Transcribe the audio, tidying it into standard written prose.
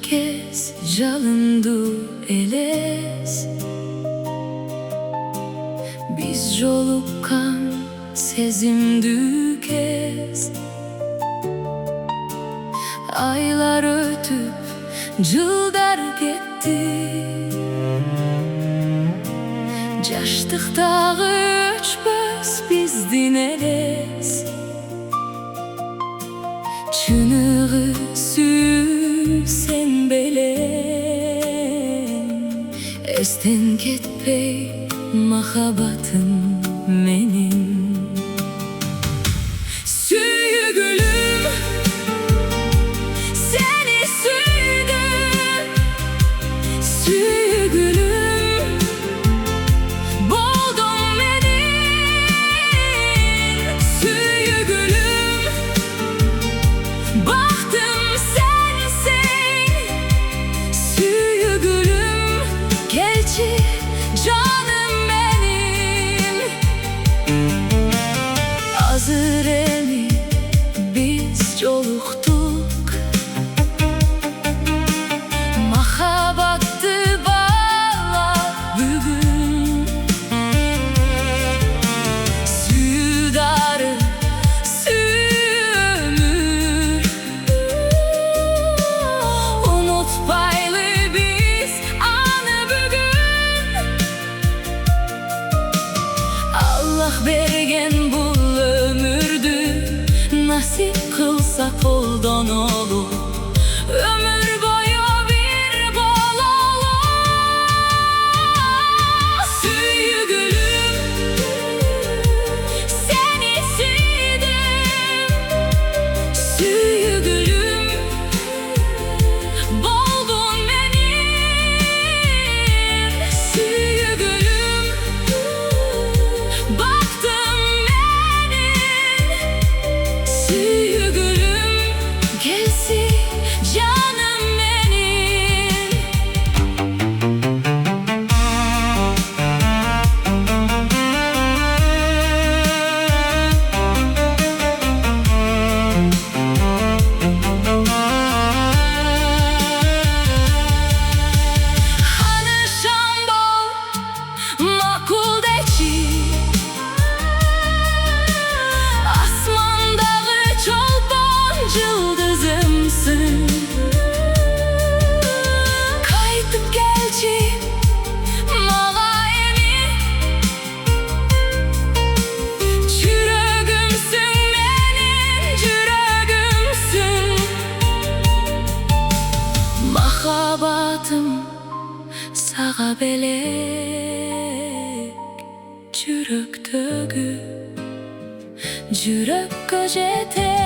kez jalındı eles. Biz jolukkan sezimdü kez. Aylar ötüp jılдар ketti. Jaştıktağı öçpös bizdin eles. Çınığı süy sen belen. Esten ketpey mahabatın menin. Süyü gülüm, seni süydüm. Süyü gülüm, boldum menin. Süyü gülüm, baktım sensin. Süyü gülüm, gelçi canım benim. Hazır emi biz joluktuk. Mahabattı bağlar bugün. Süyü darı, süyü ömür. Unutpaylı biz anı bugün. Allah bergen bu ömürdü. Nasip kılsa koldan olur. Ömür boyu bir bolalım. Süyü gülüm, seni süydüm. Süyü gülüm, boldun menin. Süyü gülüm, baktım menin. Süyü gülüm, gelsi canım benim. Hanışan bol, makul deçi. Asmandağı çolpan yıldızımsın. Kaytıp gelçi mala emi. Çürögümsün menin, çürögümsün. Mahabatım sağa belek. Çürök tögü, jürökkö jete.